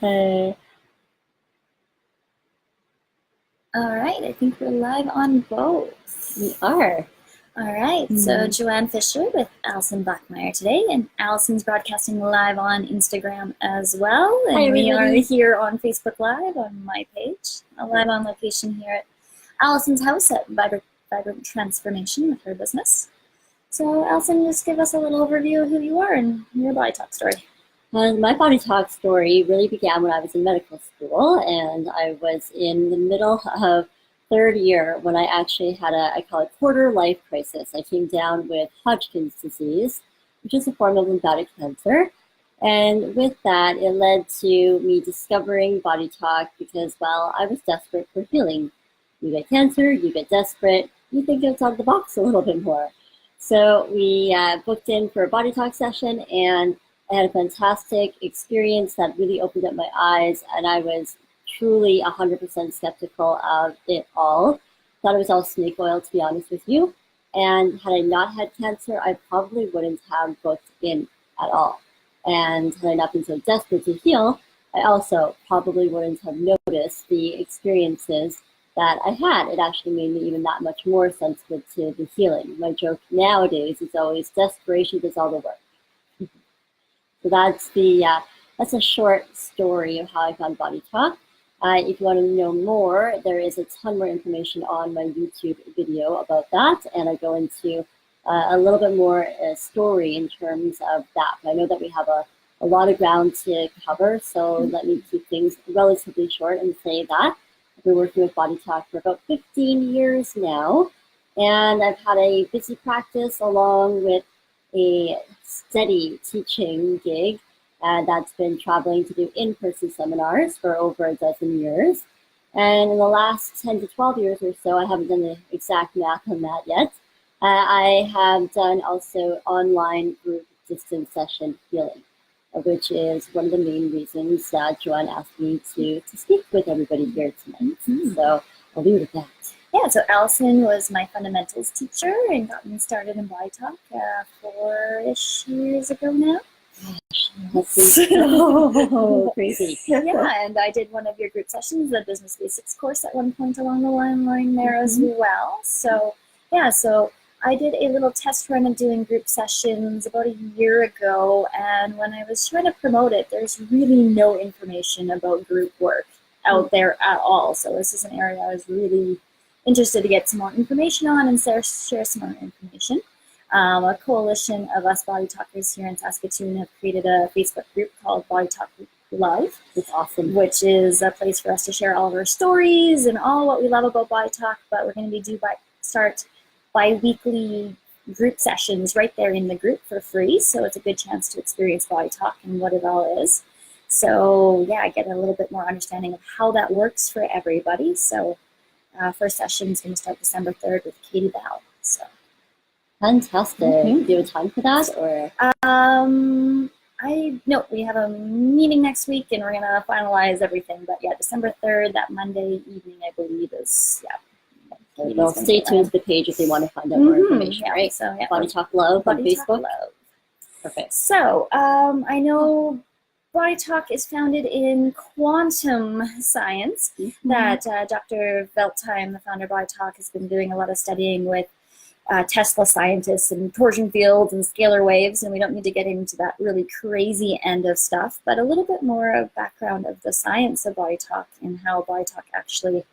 All right, I think we're live on both. We are. All right, so Joanne Fisher with Allison Bachmeier today, and Allison's broadcasting live on Instagram as well. And Hi, we are everybody. here on Facebook Live on my page, live on location here at Allison's house at Vibrant Transformation with her business. So Allison, just give us a little overview of who you are and your BodyTalk story. My BodyTalk story really began when I was in medical school, and I was in the middle of third year when I actually had I call it quarter life crisis. I came down with Hodgkin's disease, which is a form of lymphatic cancer. And with that, it led to me discovering BodyTalk because, well, I was desperate for healing. You get cancer, you get desperate, you think outside of the box a little bit more. So we booked in for a BodyTalk session, and I had a fantastic experience that really opened up my eyes, and I was truly 100% skeptical of it all. Thought it was all snake oil, to be honest with you. And had I not had cancer, I probably wouldn't have booked in at all. And had I not been so desperate to heal, I also probably wouldn't have noticed the experiences that I had. It actually made me even that much more sensitive to the healing. My joke nowadays is always desperation does all the work. So that's a short story of how I found BodyTalk. If you want to know more, there is a ton more information on my YouTube video about that, and I go into a little bit more story in terms of that. But I know that we have a lot of ground to cover, so let me keep things relatively short and say that I've been working with BodyTalk for about 15 years now, and I've had a busy practice along with a steady teaching gig that's been traveling to do in-person seminars for over a dozen years. And in the last 10 to 12 years or so, I haven't done the exact math on that yet, I have done also online group distance session healing, which is one of the main reasons that Joanne asked me to speak with everybody here tonight. So I'll leave it at that. Yeah, so Allison was my fundamentals teacher and got me started in BodyTalk 4-ish years ago now. Gosh, that's so crazy. Yeah, and I did one of your group sessions, the Business Basics course at one point along the line there as well. So yeah, so I did a little test run of doing group sessions about a year ago, and when I was trying to promote it, there's really no information about group work out there at all. So this is an area I was really interested to get some more information on and share some more information. A coalition of us BodyTalkers here in Saskatoon have created a Facebook group called BodyTalk Love. It's awesome. Which is a place for us to share all of our stories and all what we love about BodyTalk, but we're going to be start bi-weekly group sessions right there in the group for free, so it's a good chance to experience BodyTalk and what it all is. So yeah, get a little bit more understanding of how that works for everybody. So first session is going to start December 3rd with Katie Bell. So fantastic. Do you have time for that, or? No, we have a meeting next week and we're going to finalize everything. But yeah, December 3rd, that Monday evening, I believe is, They'll stay tuned to the page if they want to find out more information, right? So yeah, BodyTalk Love on BodyTalk Facebook. Love. Perfect. So I know BodyTalk is founded in quantum science. That Dr. Veltheim, the founder of BodyTalk, has been doing a lot of studying with Tesla scientists and torsion fields and scalar waves, and we don't need to get into that really crazy end of stuff, but a little bit more of background of the science of BodyTalk and how BodyTalk actually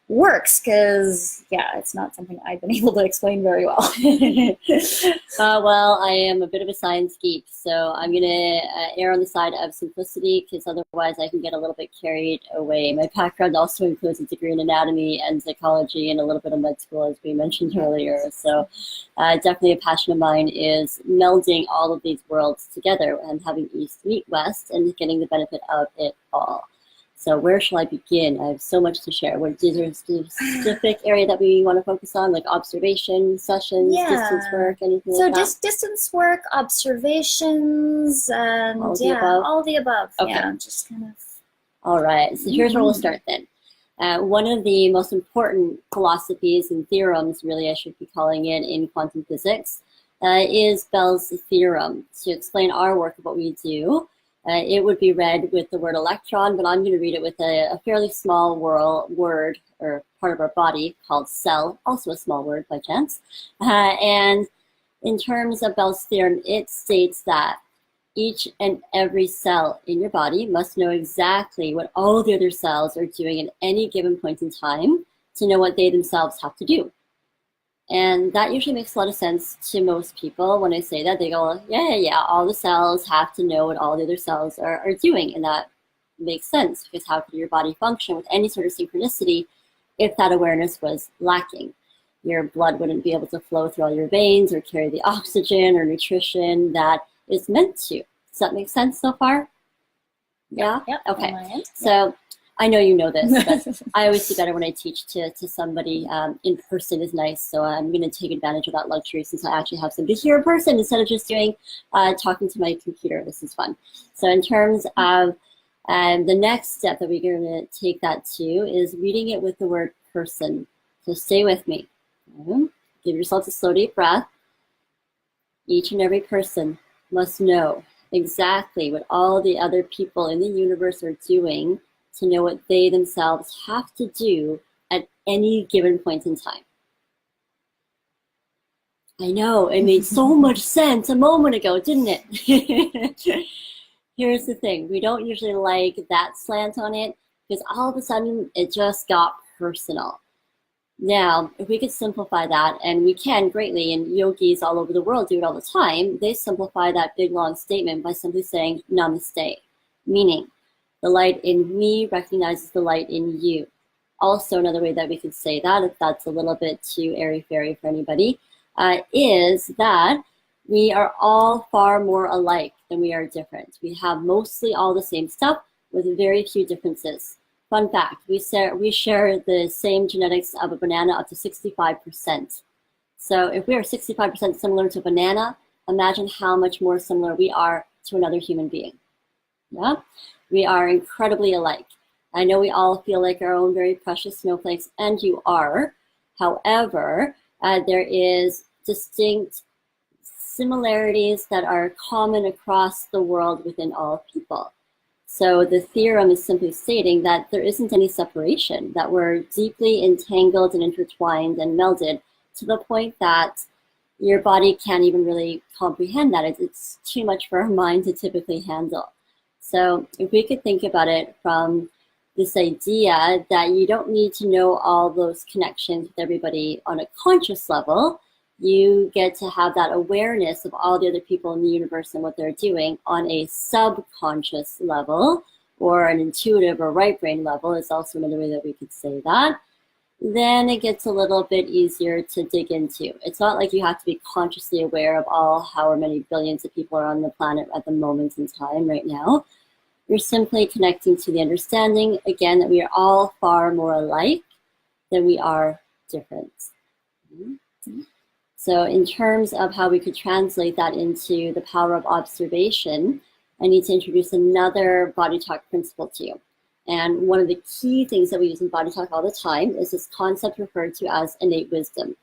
works, because yeah, it's not something I've been able to explain very well. Well, I am a bit of a science geek, so I'm going to err on the side of simplicity, because otherwise I can get a little bit carried away. My background also includes a degree in anatomy and psychology and a little bit of med school, as we mentioned earlier. So definitely a passion of mine is melding all of these worlds together and having East meet West and getting the benefit of it all. So where shall I begin? I have so much to share. Is there a specific area that we want to focus on, like observation sessions, distance work, anything like that? So just distance work, observations, and all the above. Okay. Yeah, just kind of. All right. So here's where we'll start then. One of the most important philosophies and theorems, really I should be calling it, in quantum physics is Bell's theorem, to explain our work of what we do. it would be read with the word electron, but I'm going to read it with a fairly small word or part of our body called cell, also a small word by chance. And in terms of Bell's theorem, it states that each and every cell in your body must know exactly what all the other cells are doing at any given point in time to know what they themselves have to do. And that usually makes a lot of sense to most people. When I say that, they go, yeah, all the cells have to know what all the other cells are doing. And that makes sense, because how could your body function with any sort of synchronicity if that awareness was lacking? Your blood wouldn't be able to flow through all your veins or carry the oxygen or nutrition that is meant to. Does that make sense so far? Yeah? Yep. Okay. So I know you know this, but I always do better when I teach to somebody in person is nice. So I'm going to take advantage of that luxury since I actually have somebody here in person instead of just doing talking to my computer. This is fun. So in terms of the next step that we're going to take that to is reading it with the word person. So stay with me. Give yourself a slow, deep breath. Each and every person must know exactly what all the other people in the universe are doing to know what they themselves have to do at any given point in time. I know, it made so much sense a moment ago, didn't it? Here's the thing, we don't usually like that slant on it because all of a sudden it just got personal. Now, if we could simplify that, and we can greatly, and yogis all over the world do it all the time, they simplify that big long statement by simply saying namaste, meaning the light in me recognizes the light in you. Also, another way that we could say that, if that's a little bit too airy-fairy for anybody, is that we are all far more alike than we are different. We have mostly all the same stuff with very few differences. Fun fact, we share the same genetics of a banana up to 65%. So if we are 65% similar to a banana, imagine how much more similar we are to another human being. Yeah? We are incredibly alike. I know we all feel like our own very precious snowflakes, and you are. However, there is distinct similarities that are common across the world within all people. So the theorem is simply stating that there isn't any separation, that we're deeply entangled and intertwined and melded to the point that your body can't even really comprehend that. It's too much for our mind to typically handle. So if we could think about it from this idea that you don't need to know all those connections with everybody on a conscious level, you get to have that awareness of all the other people in the universe and what they're doing on a subconscious level, or an intuitive or right brain level is also another way that we could say that. Then it gets a little bit easier to dig into. It's not like you have to be consciously aware of all however many billions of people are on the planet at the moment in time right now. You're simply connecting to the understanding, again, that we are all far more alike than we are different. So in terms of how we could translate that into the power of observation, I need to introduce another BodyTalk principle to you. And one of the key things that we use in BodyTalk all the time is this concept referred to as innate wisdom.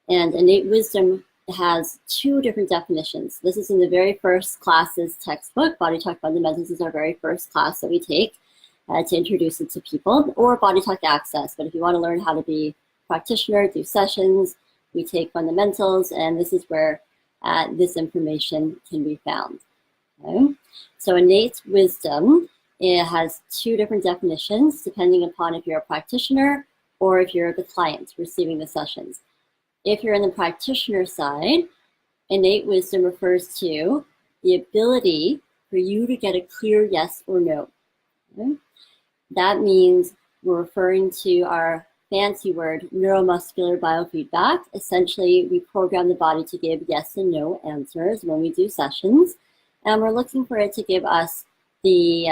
And innate wisdom has two different definitions. This is in the very first class's textbook. BodyTalk Fundamentals is our very first class that we take to introduce it to people, or BodyTalk Access. But if you want to learn how to be a practitioner, do sessions, we take fundamentals, and this is where this information can be found. Okay? So innate wisdom, it has two different definitions depending upon if you're a practitioner or if you're the client receiving the sessions. If you're in the practitioner side, innate wisdom refers to the ability for you to get a clear yes or no. Okay? That means we're referring to our fancy word, neuromuscular biofeedback. Essentially, we program the body to give yes and no answers when we do sessions, and we're looking for it to give us the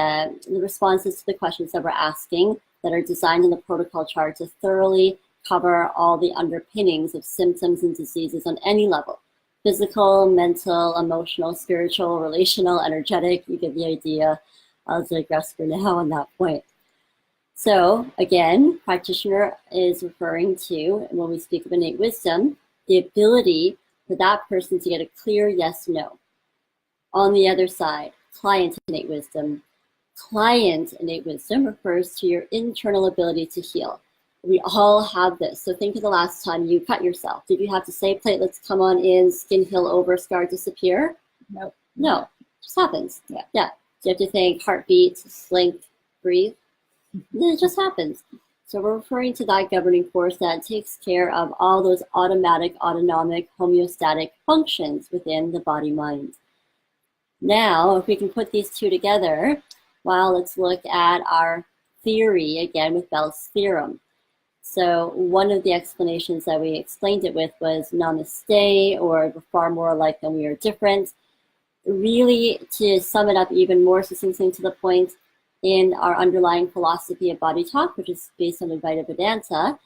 responses to the questions that we're asking that are designed in the protocol chart to thoroughly cover all the underpinnings of symptoms and diseases on any level: physical, mental, emotional, spiritual, relational, energetic. You get the idea. I'll digress for now on that point. So again, practitioner is referring to, when we speak of innate wisdom, the ability for that person to get a clear yes, no. On the other side, client innate wisdom. Client innate wisdom refers to your internal ability to heal. We all have this. So think of the last time you cut yourself. Did you have to say, platelets come on in, skin heal over, scar disappear? Nope. No, it just happens. Yeah. Do you have to think heartbeat, slink, breathe? It just happens. So we're referring to that governing force that takes care of all those automatic, autonomic, homeostatic functions within the body-mind. Now, if we can put these two together, well, let's look at our theory again with Bell's theorem. So one of the explanations that we explained it with was namaste, or we're far more alike than we are different. Really, to sum it up even more succinctly to the point, in our underlying philosophy of body talk, which is based on Advaita Vedanta,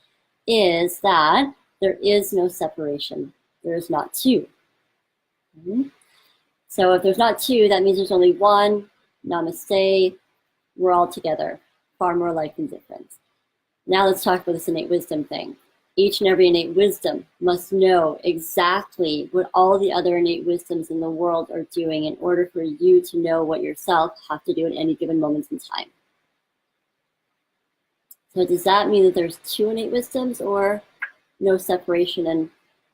is that there is no separation. There is not two. So if there's not two, that means there's only one. Namaste. We're all together, far more alike than different. Now let's talk about this innate wisdom thing. Each and every innate wisdom must know exactly what all the other innate wisdoms in the world are doing in order for you to know what yourself have to do at any given moment in time. So does that mean that there's two innate wisdoms, or no separation and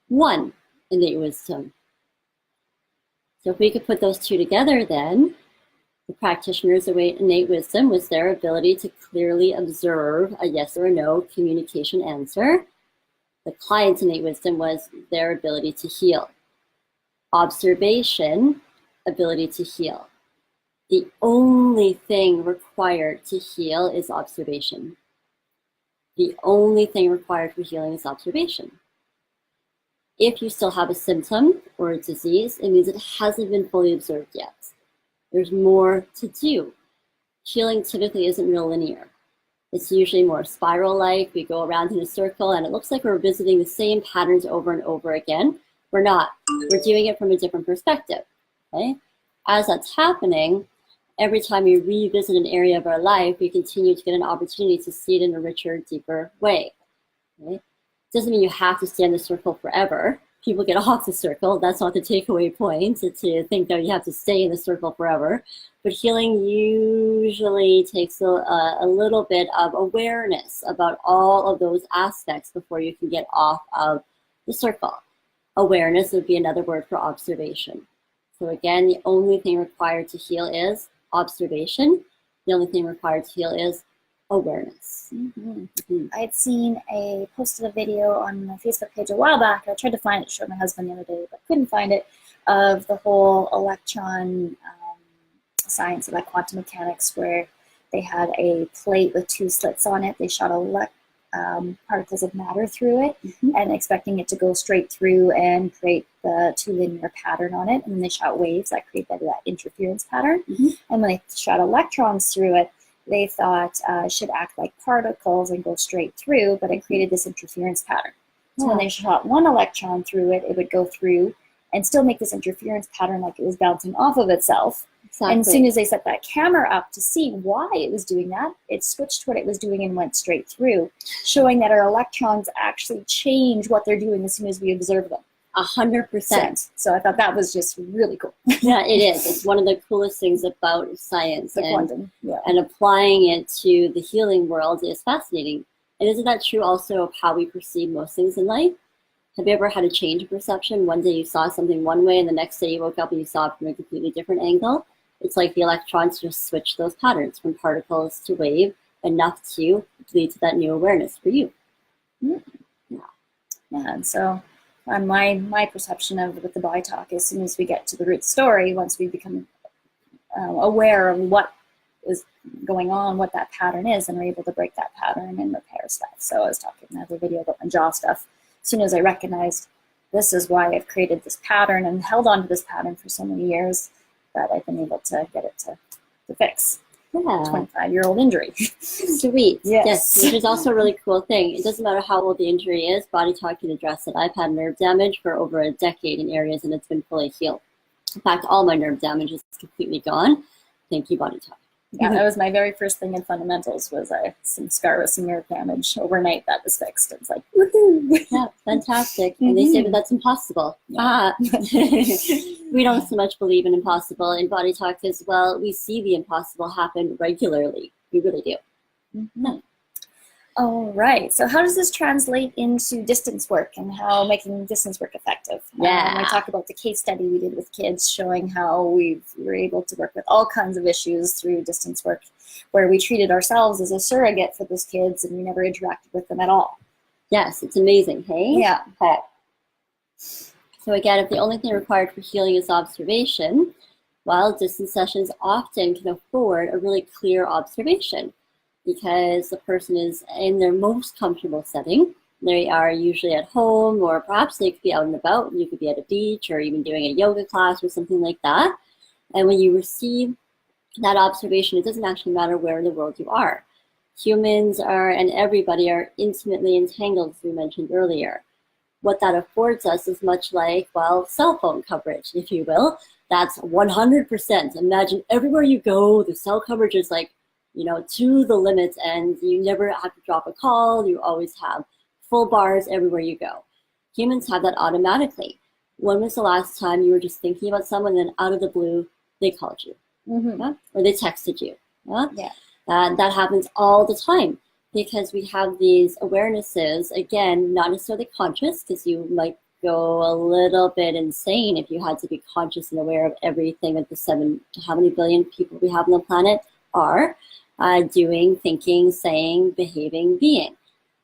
one innate wisdom? So if we could put those two together, then the practitioner's innate wisdom was their ability to clearly observe a yes or a no communication answer. The client's innate wisdom was their ability to heal. Observation, ability to heal. The only thing required to heal is observation. The only thing required for healing is observation. If you still have a symptom or a disease, it means it hasn't been fully observed yet. There's more to do. Healing typically isn't real linear. It's usually more spiral-like. We go around in a circle and it looks like we're visiting the same patterns over and over again. We're not. We're doing it from a different perspective. Okay? As that's happening, every time we revisit an area of our life, we continue to get an opportunity to see it in a richer, deeper way. Okay? Doesn't mean you have to stay in the circle forever. People get off the circle. That's not the takeaway point, to think that you have to stay in the circle forever. But healing usually takes a little bit of awareness about all of those aspects before you can get off of the circle. Awareness would be another word for observation. So again, the only thing required to heal is observation. The only thing required to heal is awareness. I'd seen posted a video on my Facebook page a while back. I tried to find it, showed my husband the other day, but couldn't find it, of the whole electron science of like quantum mechanics, where they had a plate with two slits on it. They shot particles of matter through it, and expecting it to go straight through and create the two linear pattern on it. And then they shot waves that create that interference pattern. And when they shot electrons through it, they thought it should act like particles and go straight through, but it created this interference pattern. So when they shot one electron through it, it would go through and still make this interference pattern like it was bouncing off of itself. Exactly. And as soon as they set that camera up to see why it was doing that, it switched what it was doing and went straight through, showing that our electrons actually change what they're doing as soon as we observe them. 100%. So I thought that was just really cool. Yeah, it is. It's one of the coolest things about science. The quantum. Yeah. And applying it to the healing world is fascinating. And isn't that true also of how we perceive most things in life? Have you ever had a change of perception? One day you saw something one way, and the next day you woke up and you saw it from a completely different angle. It's like the electrons just switch those patterns from particles to wave, enough to lead to that new awareness for you. Yeah, and so on my perception of with the body talk, as soon as we get to the root story, once we become aware of what is going on, what that pattern is, and we're able to break that pattern and repair stuff. So I was talking in another video about my jaw stuff. As soon as I recognized this is why I've created this pattern and held on to this pattern for so many years, that I've been able to get it to fix. Yeah. 25-year-old injury. Sweet. Yes. Which is also a really cool thing. It doesn't matter how old the injury is, body talk can address it. I've had nerve damage for over a decade in areas, and it's been fully healed. In fact, all my nerve damage is completely gone. Thank you, body talk. Yeah, that was my very first thing in fundamentals was some scar with some nerve damage. Overnight that was fixed. It's like, woohoo! Yeah, fantastic. And they say that that's impossible. Yeah. We don't so much believe in impossible. In Body Talk as well, we see the impossible happen regularly. We really do. Mm-hmm. All right. So how does this translate into distance work and how making distance work effective? Yeah. I talk about the case study we did with kids showing how we were able to work with all kinds of issues through distance work, where we treated ourselves as a surrogate for those kids and we never interacted with them at all. Yes, it's amazing, hey? Yeah. Okay. So again, if the only thing required for healing is observation, well, distance sessions often can afford a really clear observation because the person is in their most comfortable setting. They are usually at home, or perhaps they could be out and about. You could be at a beach or even doing a yoga class or something like that. And when you receive that observation, it doesn't actually matter where in the world you are. Humans are, and everybody are intimately entangled, as we mentioned earlier. What that affords us is much like, well, cell phone coverage, if you will. That's 100%. Imagine everywhere you go, the cell coverage is like, to the limit, and you never have to drop a call. You always have full bars everywhere you go. Humans have that automatically. When was the last time you were just thinking about someone and out of the blue, they called you? Mm-hmm. Yeah? Or they texted you? Yeah. That happens all the time because we have these awarenesses, again, not necessarily conscious, because you might go a little bit insane if you had to be conscious and aware of everything that how many billion people we have on the planet are doing, thinking, saying, behaving, being.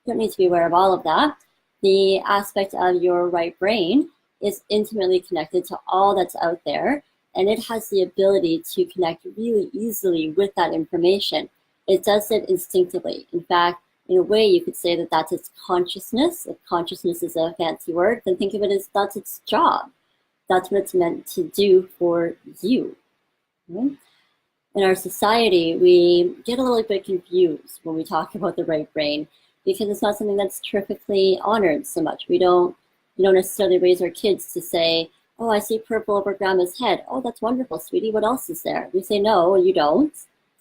You don't need to be aware of all of that. The aspect of your right brain is intimately connected to all that's out there, and it has the ability to connect really easily with that information. It does it instinctively. In fact, in a way, you could say that that's its consciousness. If consciousness is a fancy word, then think of it as that's its job. That's what it's meant to do for you. Okay? In our society, we get a little bit confused when we talk about the right brain because it's not something that's terrifically honored so much. We don't necessarily raise our kids to say, oh, I see purple over grandma's head. Oh, that's wonderful, sweetie. What else is there? We say, no, you don't.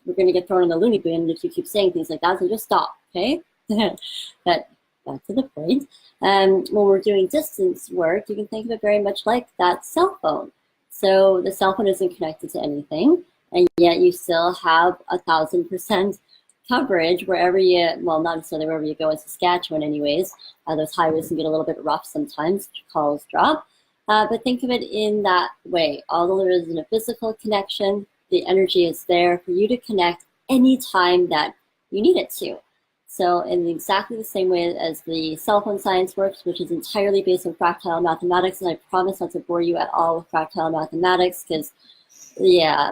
We're going to get thrown in the loony bin if you keep saying things like that, so just stop, okay? But back to the point. When we're doing distance work, you can think of it very much like that cell phone. So the cell phone isn't connected to anything, and yet you still have 1,000% coverage wherever well, not necessarily wherever you go in Saskatchewan anyways. Those highways can get a little bit rough sometimes, calls drop. But think of it in that way. Although there isn't a physical connection, the energy is there for you to connect anytime that you need it to. So in exactly the same way as the cell phone science works, which is entirely based on fractal mathematics, and I promise not to bore you at all with fractal mathematics, because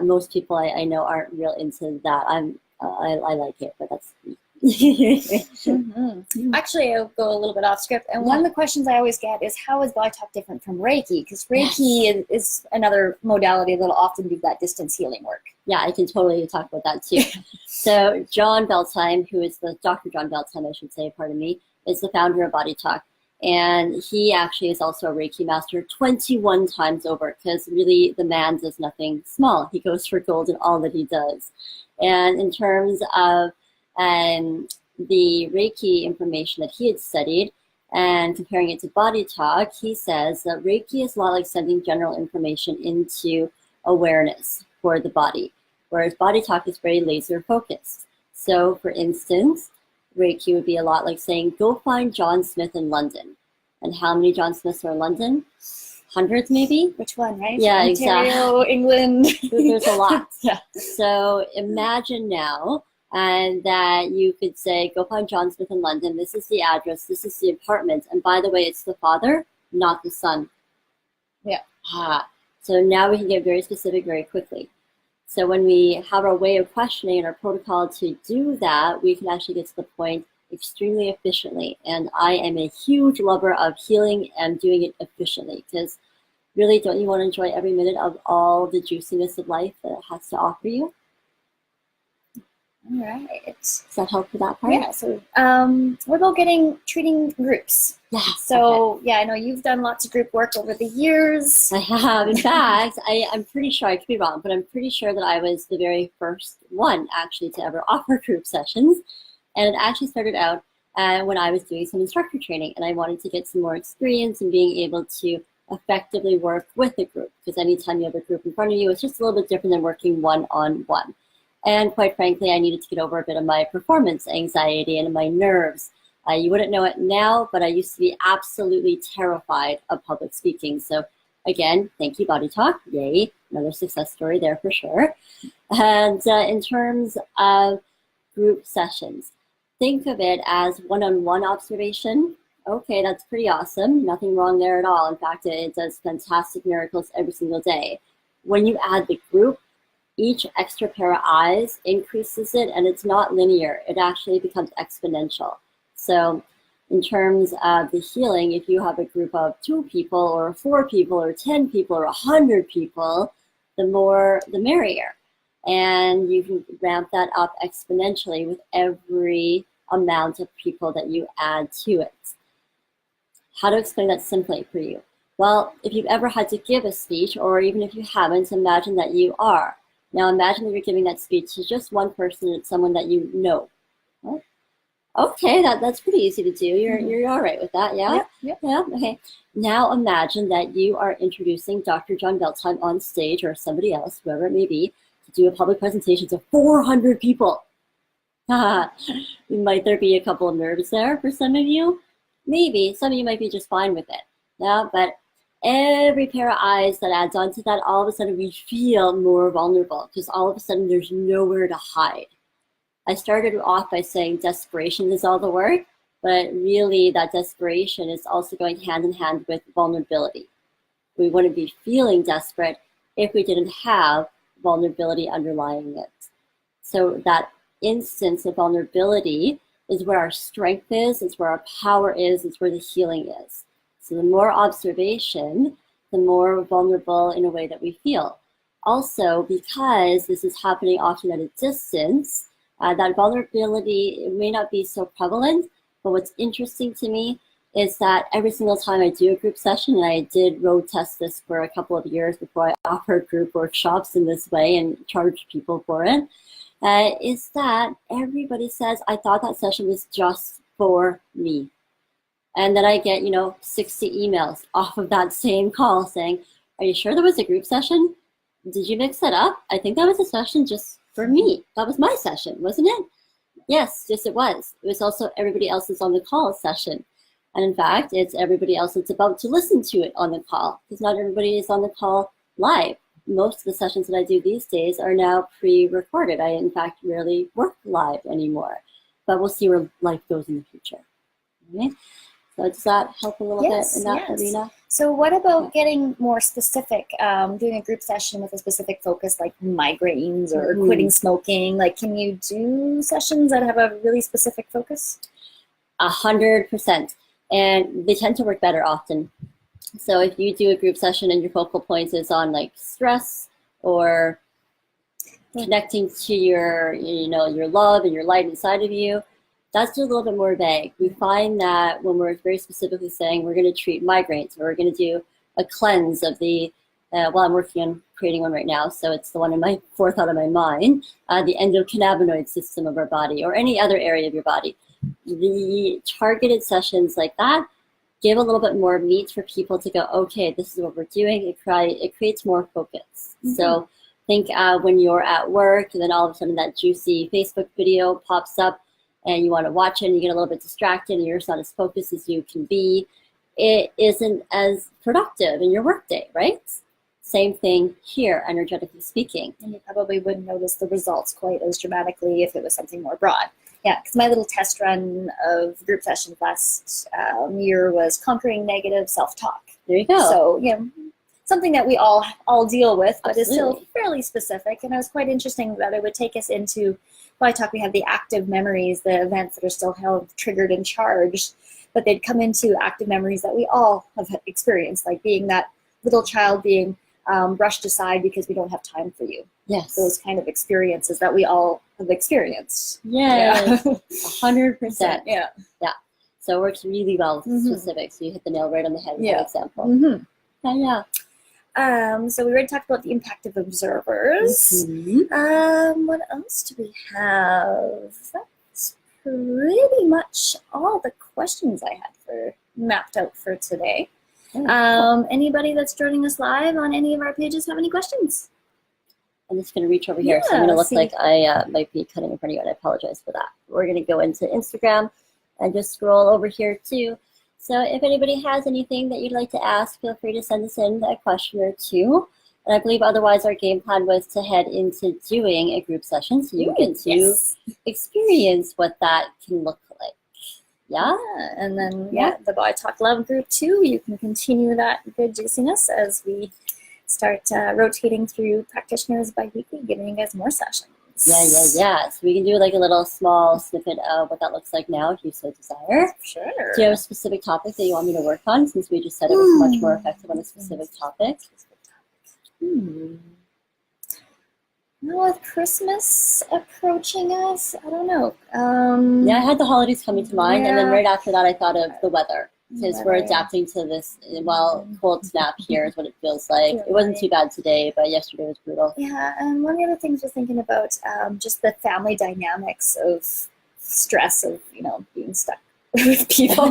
most people I know aren't real into that. I like it, but that's mm-hmm. Actually, I'll go a little bit off script. And one of the questions I always get is, how is BodyTalk different from Reiki? Because Reiki is another modality that will often do that distance healing work. Yeah, I can totally talk about that too. So John Beltheim, who is Dr. John Beltheim, I should say, pardon me, is the founder of BodyTalk. And he actually is also a Reiki master 21 times over, because really the man does nothing small. He goes for gold in all that he does. And in terms of the Reiki information that he had studied and comparing it to BodyTalk, he says that Reiki is a lot like sending general information into awareness for the body, whereas BodyTalk is very laser focused. So for instance, Reiki would be a lot like saying, go find John Smith in London. And how many John Smiths are in London? Hundreds, maybe? Which one, right? Yeah, Ontario, exactly. England. There's a lot. Yeah. So imagine now that you could say, go find John Smith in London. This is the address. This is the apartment. And by the way, it's the father, not the son. Yeah. So now we can get very specific very quickly. So when we have our way of questioning and our protocol to do that, we can actually get to the point extremely efficiently. And I am a huge lover of healing and doing it efficiently, because really, don't you want to enjoy every minute of all the juiciness of life that it has to offer you? All right. Does that help with that part? Yeah. So, what about treating groups? Yeah. So, yeah, I know you've done lots of group work over the years. I have. In fact, I'm pretty sure, I could be wrong, but I'm pretty sure that I was the very first one actually to ever offer group sessions. And it actually started out when I was doing some instructor training, and I wanted to get some more experience in being able to effectively work with a group, because anytime you have a group in front of you, it's just a little bit different than working one-on-one. And quite frankly, I needed to get over a bit of my performance anxiety and my nerves. You wouldn't know it now, but I used to be absolutely terrified of public speaking. So again, thank you, BodyTalk. Yay, another success story there for sure. And in terms of group sessions, think of it as one-on-one observation. Okay, that's pretty awesome. Nothing wrong there at all. In fact, it does fantastic miracles every single day. When you add the group, each extra pair of eyes increases it, and it's not linear. It actually becomes exponential. So in terms of the healing, if you have a group of 2 people or 4 people or 10 people or 100 people, the more the merrier. And you can ramp that up exponentially with every amount of people that you add to it. How to explain that simply for you? Well, if you've ever had to give a speech, or even if you haven't, imagine that you are. Now imagine that you're giving that speech to just one person, it's someone that you know. Right? Okay, that's pretty easy to do. You're all right with that, yeah? Yep. Yeah, okay. Now imagine that you are introducing Dr. John Beltime on stage, or somebody else, whoever it may be, to do a public presentation to 400 people. Might there be a couple of nerves there for some of you? Maybe. Some of you might be just fine with it. Yeah, but every pair of eyes that adds on to that, all of a sudden we feel more vulnerable, because all of a sudden there's nowhere to hide. I started off by saying desperation is all the work, but really that desperation is also going hand in hand with vulnerability. We wouldn't be feeling desperate if we didn't have vulnerability underlying it. So that instance of vulnerability is where our strength is, it's where our power is, it's where the healing is. So the more observation, the more vulnerable in a way that we feel. Also, because this is happening often at a distance, that vulnerability, it may not be so prevalent, but what's interesting to me is that every single time I do a group session, and I did road test this for a couple of years before I offered group workshops in this way and charged people for it, is that everybody says, I thought that session was just for me. And then I get, 60 emails off of that same call saying, are you sure there was a group session? Did you mix that up? I think that was a session just for me. That was my session, wasn't it? Yes, it was. It was also everybody else's on the call session. And in fact, it's everybody else that's about to listen to it on the call, because not everybody is on the call live. Most of the sessions that I do these days are now pre-recorded. I, in fact, rarely work live anymore. But we'll see where life goes in the future. Okay? So does that help a little bit in that arena? So what about getting more specific, doing a group session with a specific focus like migraines or quitting smoking? Like, can you do sessions that have a really specific focus? 100%. And they tend to work better often. So if you do a group session and your focal point is on like stress or connecting to your, your love and your light inside of you, that's a little bit more vague. We find that when we're very specifically saying we're going to treat migraines, or we're going to do a cleanse of the, I'm working on creating one right now, so it's the one in my forethought of my mind, the endocannabinoid system of our body, or any other area of your body. The targeted sessions like that give a little bit more meat for people to go, okay, this is what we're doing. It creates more focus. So think when you're at work and then all of a sudden that juicy Facebook video pops up and you want to watch it and you get a little bit distracted and you're just not as focused as you can be, it isn't as productive in your workday, right? Same thing here, energetically speaking. And you probably wouldn't notice the results quite as dramatically if it was something more broad. Yeah, because my little test run of group sessions last year was conquering negative self-talk. There you go. So, something that we all deal with, but Absolutely. is still fairly specific. And it was quite interesting that it would take us into BodyTalk. We have the active memories, the events that are still held, triggered, and charged, but they'd come into active memories that we all have experienced, like being that little child being brushed aside because we don't have time for you. Yes. Those kind of experiences that we all have experienced. Yes. Yeah. 100%. Yeah. Yeah. So it works really well with specifics. So you hit the nail right on the head with that example. Yeah. So we already talked about the impact of observers. What else do we have? That's pretty much all the questions I had mapped out for today. Anybody that's joining us live on any of our pages have any questions? I'm just going to reach over here. So I'm going to look like I might be cutting in front of you, and I apologize for that. We're going to go into Instagram and just scroll over here too. So if anybody has anything that you'd like to ask, feel free to send us in a question or two. And I believe otherwise our game plan was to head into doing a group session so you get to experience what that can look like. Yeah. And then, the BodyTalk Love group too. You can continue that good juiciness as we start rotating through practitioners bi-weekly, giving you guys more sessions. Yeah. So we can do like a little small snippet of what that looks like now if you so desire. Sure. Do you have a specific topic that you want me to work on, since we just said it was much more effective on a specific topic? Well, with Christmas approaching us, I don't know. I had the holidays coming to mind, and then right after that I thought of the weather. Because we're adapting to this, cold snap here is what it feels like. It wasn't too bad today, but yesterday was brutal. Yeah, and one of the other things we're thinking about, just the family dynamics of stress of, being stuck with people.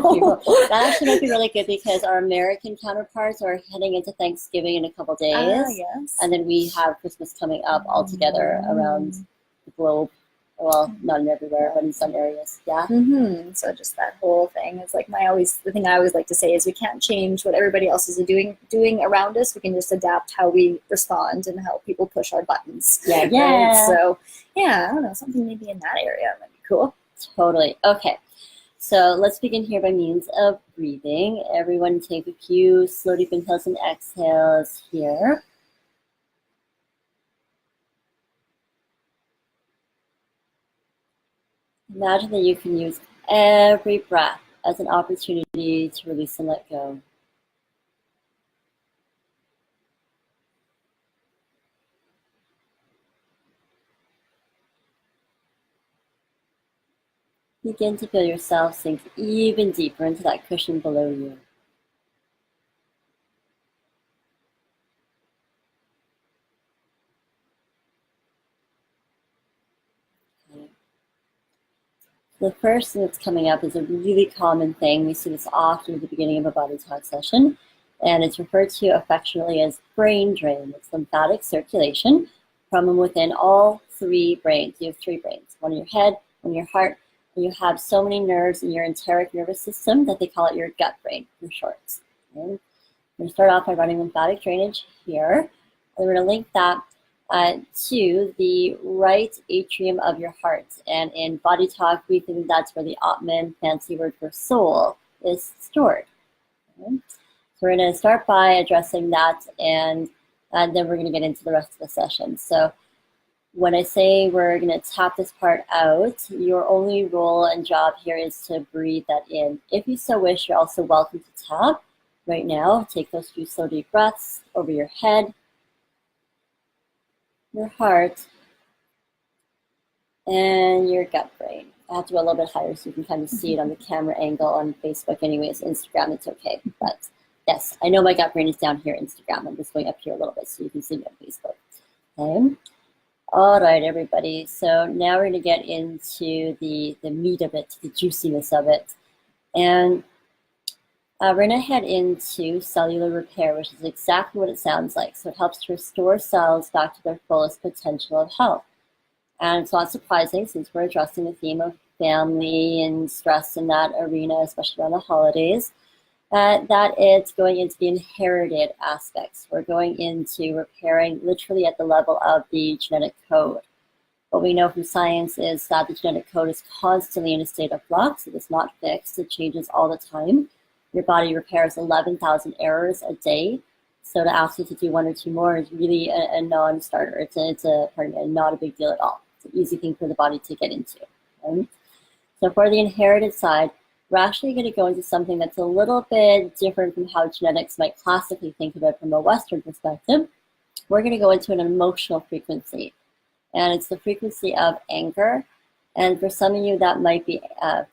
That actually might be really good, because our American counterparts are heading into Thanksgiving in a couple days. And then we have Christmas coming up all together around the globe. Well, not everywhere, but in some areas, So just that whole thing is like the thing I always like to say is we can't change what everybody else is doing around us. We can just adapt how we respond and how people push our buttons. Right? So I don't know, something maybe in that area might be cool. Totally. Okay. So let's begin here by means of breathing. Everyone take a few slow deep inhales and exhales here. Imagine that you can use every breath as an opportunity to release and let go. Begin to feel yourself sink even deeper into that cushion below you. The first thing that's coming up is a really common thing. We see this often at the beginning of a body talk session, and it's referred to affectionately as brain drain. It's lymphatic circulation from and within all three brains. You have three brains, one in your head, one in your heart, and you have so many nerves in your enteric nervous system that they call it your gut brain for short. Okay? We're going to start off by running lymphatic drainage here, and we're going to link that to the right atrium of your heart. And in body talk, we think that's where the Atman, fancy word for soul, is stored. Okay? So we're going to start by addressing that, and then we're going to get into the rest of the session. So when I say we're going to tap this part out, your only role and job here is to breathe that in. If you so wish, you're also welcome to tap right now. Take those few slow deep breaths over your head, your heart, and your gut brain. I have to go a little bit higher so you can kind of see it on the camera angle on Facebook. Anyways, Instagram, it's okay. But yes, I know my gut brain is down here on Instagram. I'm just going up here a little bit so you can see me on Facebook. Okay. All right, everybody. So now we're going to get into the meat of it, the juiciness of it. And we're going to head into cellular repair, which is exactly what it sounds like. So it helps to restore cells back to their fullest potential of health. And it's not surprising, since we're addressing the theme of family and stress in that arena, especially around the holidays, that it's going into the inherited aspects. We're going into repairing literally at the level of the genetic code. What we know from science is that the genetic code is constantly in a state of flux. It is not fixed. It changes all the time. Your body repairs 11,000 errors a day. So to ask you to do one or two more is really a non-starter. It's not a big deal at all. It's an easy thing for the body to get into. Okay? So for the inherited side, we're actually going to go into something that's a little bit different from how genetics might classically think of it from a Western perspective. we're going to go into an emotional frequency. And it's the frequency of anger. And for some of you, that might be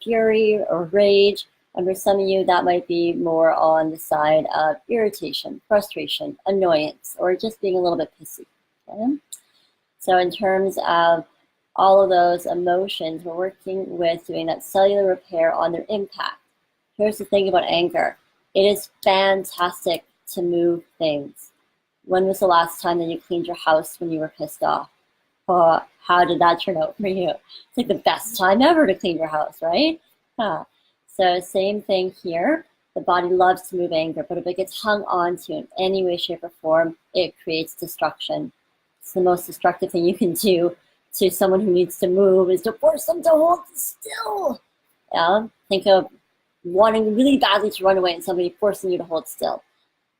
fury or rage. And for some of you, that might be more on the side of irritation, frustration, annoyance, or just being a little bit pissy. Okay? So in terms of all of those emotions, we're working with doing that cellular repair on their impact. Here's the thing about anger. It is fantastic to move things. When was the last time that you cleaned your house when you were pissed off? Oh, how did that turn out for you? It's like the best time ever to clean your house, right? So same thing here. The body loves to move anger, but if it gets hung on to in any way, shape, or form, it creates destruction. It's the most destructive thing you can do to someone who needs to move is to force them to hold still. Yeah? Think of wanting really badly to run away and somebody forcing you to hold still.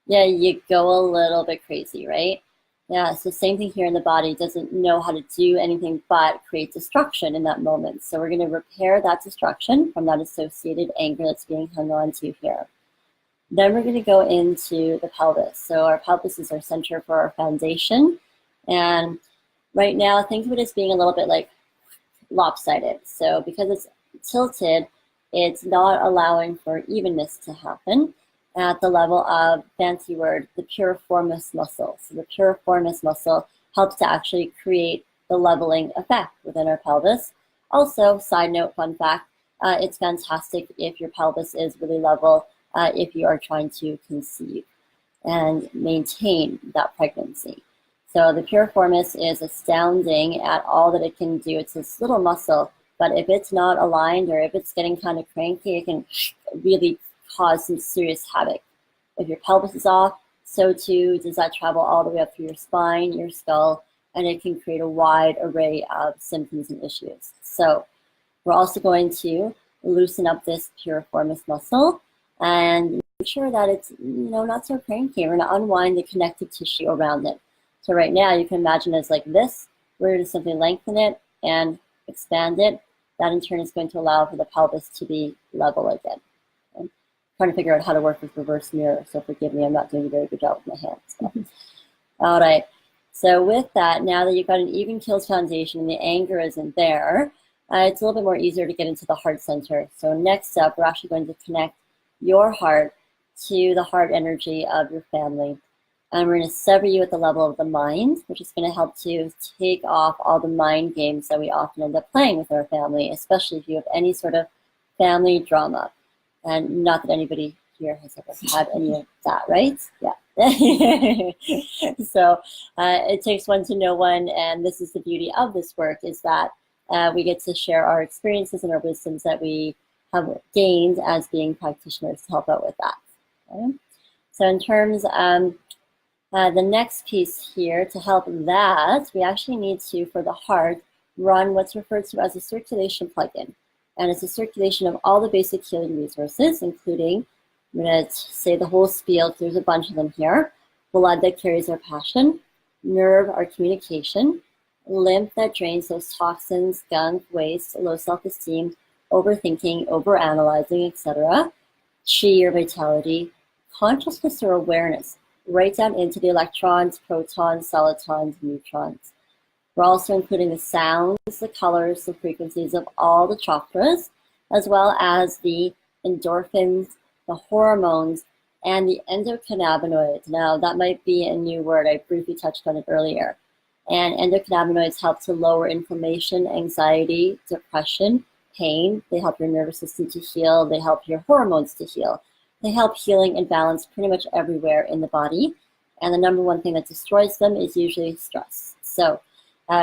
Yeah, you go a little bit crazy, right? Yeah, so same thing here in the body. It doesn't know how to do anything but create destruction in that moment. So we're going to repair that destruction from that associated anger that's being hung on to here. Then we're going to go into the pelvis. So our pelvis is our center for our foundation. And right now, think of it as being a little bit like lopsided. So because it's tilted, it's not allowing for evenness to happen at the level of, fancy word, the piriformis muscle. So the piriformis muscle helps to actually create the leveling effect within our pelvis. Also, side note, fun fact, it's fantastic if your pelvis is really level if you are trying to conceive and maintain that pregnancy. So the piriformis is astounding at all that it can do. It's this little muscle, but if it's not aligned or if it's getting kind of cranky, it can really cause some serious havoc. If your pelvis is off, so too does that travel all the way up through your spine, your skull, and it can create a wide array of symptoms and issues. So we're also going to loosen up this piriformis muscle and make sure that it's not so cranky. We're going to unwind the connective tissue around it. So right now you can imagine it as like this. We're going to simply lengthen it and expand it. That in turn is going to allow for the pelvis to be level again. I'm trying to figure out how to work with reverse mirror, so forgive me, I'm not doing a very good job with my hands. So. All right, so with that, now that you've got an even keels foundation and the anger isn't there, it's a little bit more easier to get into the heart center. So next up, we're actually going to connect your heart to the heart energy of your family. And we're going to sever you at the level of the mind, which is going to help to take off all the mind games that we often end up playing with our family, especially if you have any sort of family drama. And not that anybody here has ever had any of that, right? Yeah. So it takes one to know one, and this is the beauty of this work, is that we get to share our experiences and our wisdoms that we have gained as being practitioners to help out with that. Okay? So in terms of the next piece here, to help that, we actually need to, for the heart, run what's referred to as a circulation plugin. And it's a circulation of all the basic healing resources, including, I'm going to say the whole spiel, because there's a bunch of them here. Blood that carries our passion, nerve, our communication, lymph that drains those toxins, gunk, waste, low self-esteem, overthinking, overanalyzing, etc. Chi or vitality, consciousness or awareness, right down into the electrons, protons, solitons, neutrons. We're also including the sounds, the colors, the frequencies of all the chakras, as well as the endorphins, the hormones, and the endocannabinoids. Now, that might be a new word. I briefly touched on it earlier. And endocannabinoids help to lower inflammation, anxiety, depression, pain. They help your nervous system to heal. They help your hormones to heal. They help healing and balance pretty much everywhere in the body. And the number one thing that destroys them is usually stress. So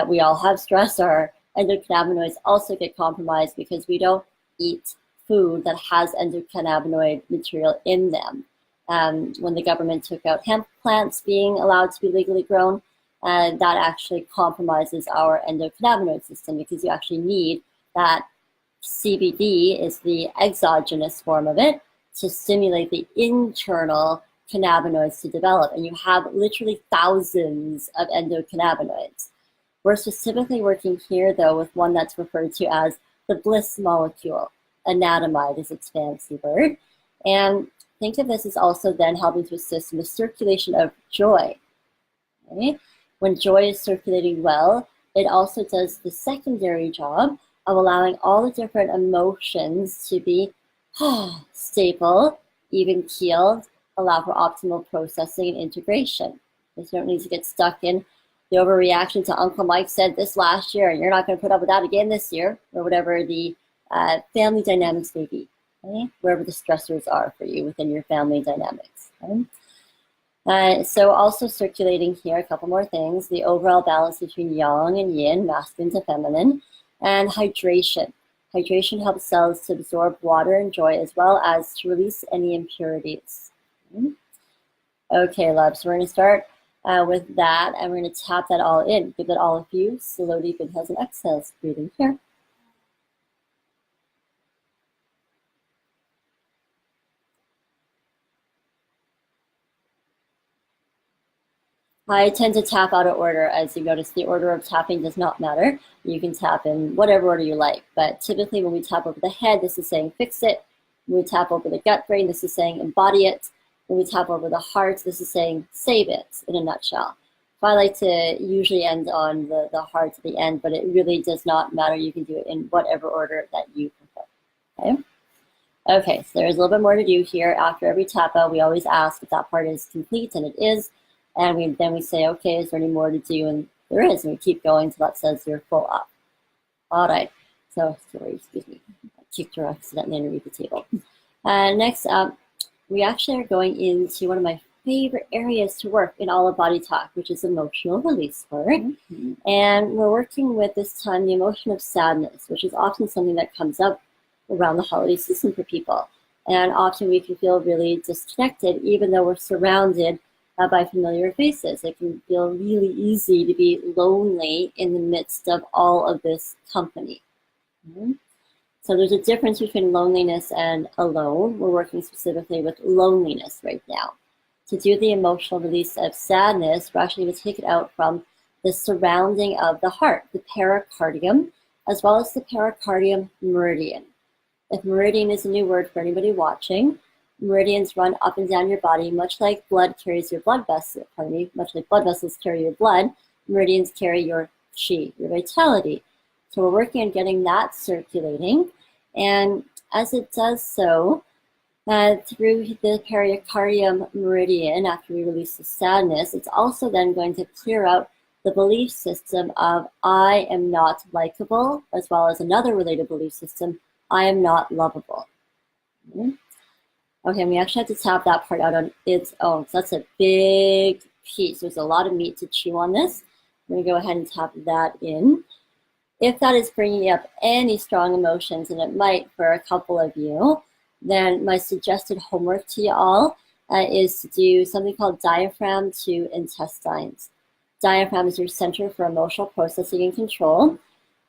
we all have stress. Our endocannabinoids also get compromised because we don't eat food that has endocannabinoid material in them. When the government took out hemp plants being allowed to be legally grown, that actually compromises our endocannabinoid system, because you actually need that CBD is the exogenous form of it to stimulate the internal cannabinoids to develop. And you have literally thousands of endocannabinoids. We're specifically working here, though, with one that's referred to as the bliss molecule. Anatomide is its fancy word. And think of this as also then helping to assist in the circulation of joy. Okay? When joy is circulating well, it also does the secondary job of allowing all the different emotions to be stable, even keeled, allow for optimal processing and integration. Because you don't need to get stuck in the overreaction to Uncle Mike said this last year, and you're not going to put up with that again this year, or whatever the family dynamics may be, okay? Wherever the stressors are for you within your family dynamics. Okay? So also circulating here, a couple more things, the overall balance between yang and yin, masculine to feminine, and hydration. Hydration helps cells to absorb water and joy as well as to release any impurities. Okay, love, so we're going to start with that, and we're going to tap that all in. Give that all a few slow, deep inhales and exhales. Breathing here. I tend to tap out of order. As you notice, the order of tapping does not matter. You can tap in whatever order you like, but typically when we tap over the head, this is saying fix it. When we tap over the gut brain, this is saying embody it. When we tap over the heart, this is saying save it, in a nutshell. I like to usually end on the heart at the end, but it really does not matter. You can do it in whatever order that you prefer. Okay? Okay, so there's a little bit more to do here. After every tap out, we always ask if that part is complete, and it is. And then we say, okay, is there any more to do? And there is, and we keep going until that says you're full up. All right, so sorry, excuse me. I kicked her accidentally underneath the table. Next up, we actually are going into one of my favorite areas to work in all of BodyTalk, which is emotional release work. And we're working with this time the emotion of sadness, which is often something that comes up around the holiday season for people. And often we can feel really disconnected, even though we're surrounded by familiar faces. It can feel really easy to be lonely in the midst of all of this company. So there's a difference between loneliness and alone. We're working specifically with loneliness right now. To do the emotional release of sadness, we're actually going to take it out from the surrounding of the heart, the pericardium, as well as the pericardium meridian. If meridian is a new word for anybody watching, meridians run up and down your body, much like blood carries your blood vessels, much like blood vessels carry your blood, meridians carry your chi, your vitality. So we're working on getting that circulating, and as it does so, through the pericardium meridian, after we release the sadness, it's also then going to clear out the belief system of I am not likable, as well as another related belief system, I am not lovable. Okay, and we actually have to tap that part out on its own. So that's a big piece. There's a lot of meat to chew on this. I'm going to go ahead and tap that in. If that is bringing up any strong emotions, and it might for a couple of you, then my suggested homework to you all is to do something called diaphragm to intestines. Diaphragm is your center for emotional processing and control.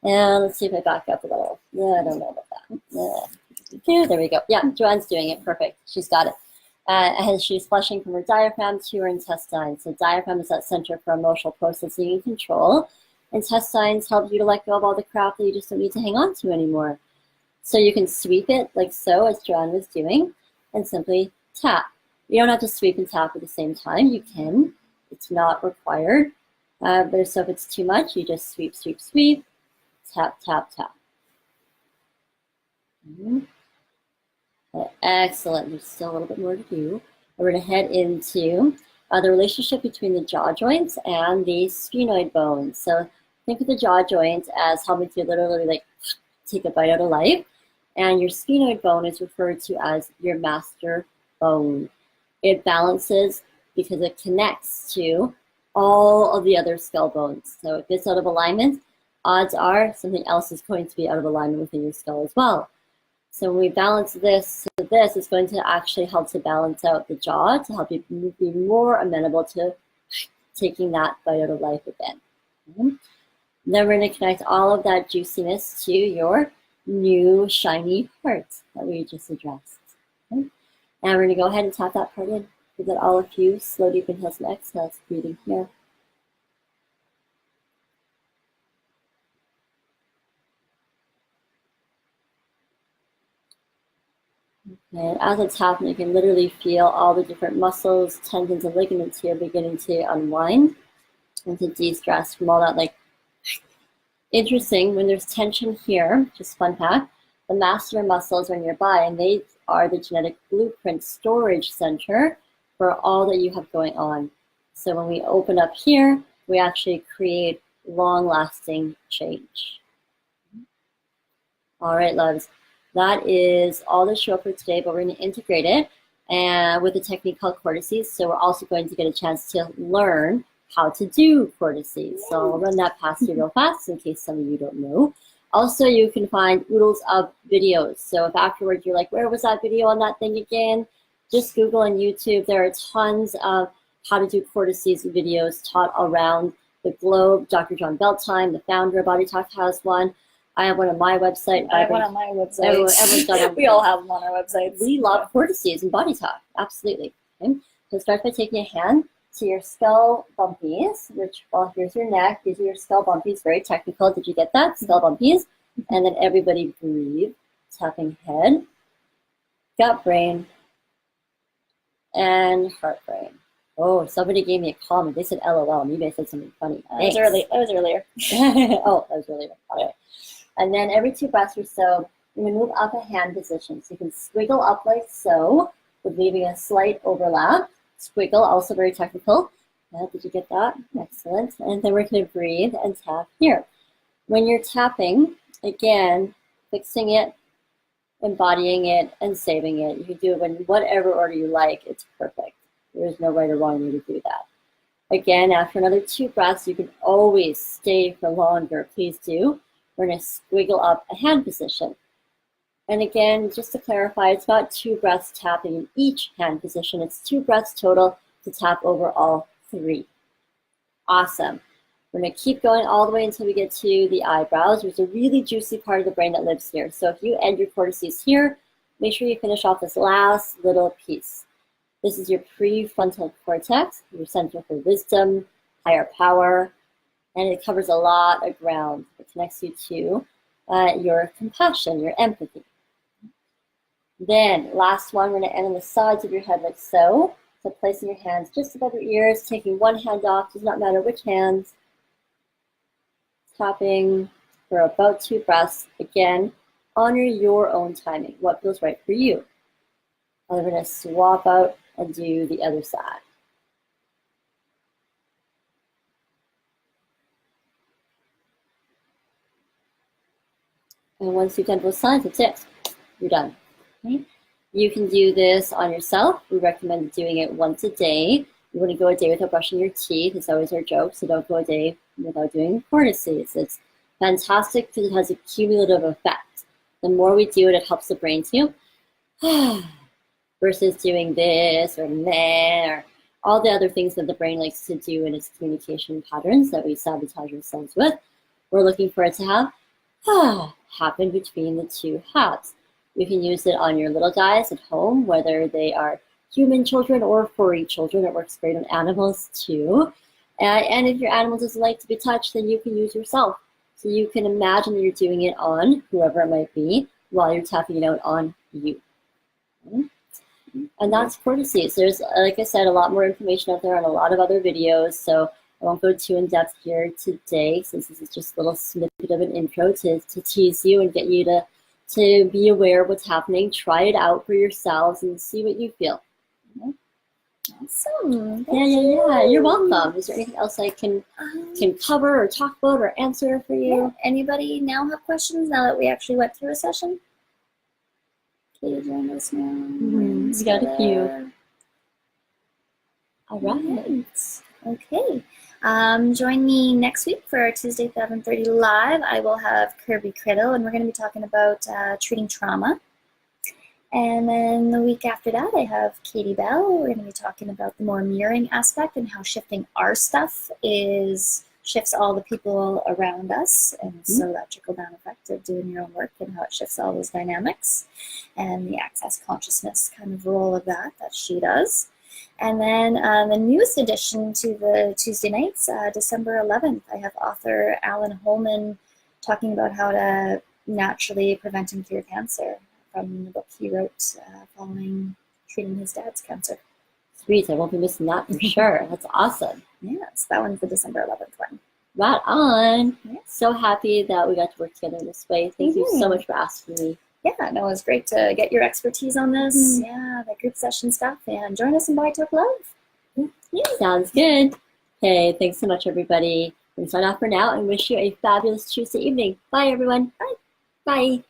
And let's see if I back up a little. I don't know about that. There we go. Yeah, Joanne's doing it. Perfect. She's got it. As she's flushing from her diaphragm to her intestines. So diaphragm is that center for emotional processing and control. Intestines help you to let go of all the crap that you just don't need to hang on to anymore. So you can sweep it like so, as Joanne was doing, and simply tap. You don't have to sweep and tap at the same time. You can. It's not required. But so if it's too much, you just sweep, sweep, sweep, tap, tap, tap. Excellent. There's still a little bit more to do. We're going to head into the relationship between the jaw joints and the sphenoid bones. So think of the jaw joint as helping to literally like take a bite out of life. And your sphenoid bone is referred to as your master bone. It balances because it connects to all of the other skull bones. So if it's out of alignment, odds are something else is going to be out of alignment within your skull as well. So when we balance this to this, it's going to actually help to balance out the jaw to help you be more amenable to taking that bite out of life again. Then we're going to connect all of that juiciness to your new shiny heart that we just addressed. And we're going to go ahead and tap that part in. Give that all a few slow, deep inhales and exhales, breathing here. And as it's happening, you can literally feel all the different muscles, tendons, and ligaments here beginning to unwind. and to de-stress from all that. Like, interesting, when there's tension here, just fun fact, the masseter muscles are nearby, and they are the genetic blueprint storage center for all that you have going on. So when we open up here, we actually create long-lasting change. All right, loves. That is all the show for today, but we're going to integrate it and with a technique called cortices. So we're also going to get a chance to learn how to do cortices. So I'll run that past you real fast in case some of you don't know. Also, you can find oodles of videos. So if afterwards you're like, where was that video on that thing again? Just Google and YouTube. There are tons of how to do cortices videos taught around the globe. Dr. John Beltime, the founder of BodyTalk, has one. I have one on my website. I have one on my website. Everyone's got one. We all have them on our websites. We love cortices and BodyTalk. Absolutely. Okay. So start by taking a hand to your skull bumpies, which, well, here's your neck. These are your skull bumpies. Very technical. Did you get that? Skull bumpies. And then everybody breathe. Tapping head, gut brain, and heart brain. Oh, somebody gave me a comment. They said LOL. Maybe I said something funny. That was earlier. Oh, that was earlier. Okay. And then every 2 breaths or so, you're going to move up a hand position. So you can squiggle up like so, with leaving a slight overlap. Squiggle, also very technical. Did you get that? Excellent. And then we're going to breathe and tap here. When you're tapping, again, fixing it, embodying it, and saving it. You can do it in whatever order you like. It's perfect. There's no right or wrong way to do that. Again, after another 2 breaths, you can always stay for longer. Please do. We're going to squiggle up a hand position. And again, just to clarify, it's not 2 breaths tapping in each hand position. It's 2 breaths total to tap over all 3. Awesome. We're going to keep going all the way until we get to the eyebrows. There's a really juicy part of the brain that lives here. So if you end your cortices here, make sure you finish off this last little piece. This is your prefrontal cortex, your center for wisdom, higher power, and it covers a lot of ground. It connects you to your compassion, your empathy. Then, last one, we're going to end on the sides of your head like so. So placing your hands just above your ears, taking one hand off, does not matter which hands. Tapping for about 2 breaths. Again, honor your own timing, what feels right for you. And we're going to swap out and do the other side. And once you've done both sides, that's it. You're done. Okay? You can do this on yourself. We recommend doing it once a day. You want to go a day without brushing your teeth. It's always our joke, so don't go a day without doing cortices. It's fantastic because it has a cumulative effect. The more we do it, it helps the brain too. Versus doing this or meh or all the other things that the brain likes to do in its communication patterns that we sabotage ourselves with. We're looking for it to have happen between the 2 halves. You can use it on your little guys at home, whether they are human children or furry children. It works great on animals too. And if your animal doesn't like to be touched, then you can use yourself. So you can imagine that you're doing it on whoever it might be while you're tapping it out on you. Okay? And that's cortices. There's, like I said, a lot more information out there on a lot of other videos. So I won't go too in depth here today, since this is just a little snippet of an intro to tease you and get you to be aware of what's happening. Try it out for yourselves and see what you feel. Okay? Awesome. Yeah. You're welcome. Is there anything else I can cover or talk about or answer for you? Yeah. Anybody now have questions now that we actually went through a session? Katie joined us now. We got a few. All right. Okay. Join me next week for our Tuesday 7:30 live. I will have Kirby Criddle, and we're going to be talking about treating trauma. And then the week after that, I have Katie Bell. We're going to be talking about the more mirroring aspect and how shifting our stuff shifts all the people around us. And so that trickle-down effect of doing your own work and how it shifts all those dynamics and the access consciousness kind of role of that she does. And then the newest addition to the Tuesday nights, December 11th, I have author Alan Holman talking about how to naturally prevent and cure cancer from the book he wrote following treating his dad's cancer. Sweet, I won't be missing that for sure. That's awesome. Yes, that one's the December 11th one. Right on. Yeah. So happy that we got to work together in this way. Thank you so much for asking me. Yeah, no, it was great to get your expertise on this. Yeah, the group session stuff, and join us in BodyTalk Love. Yeah. Sounds good. Hey, thanks so much, everybody. I'm going to sign off for now and wish you a fabulous Tuesday evening. Bye, everyone. Bye. Bye.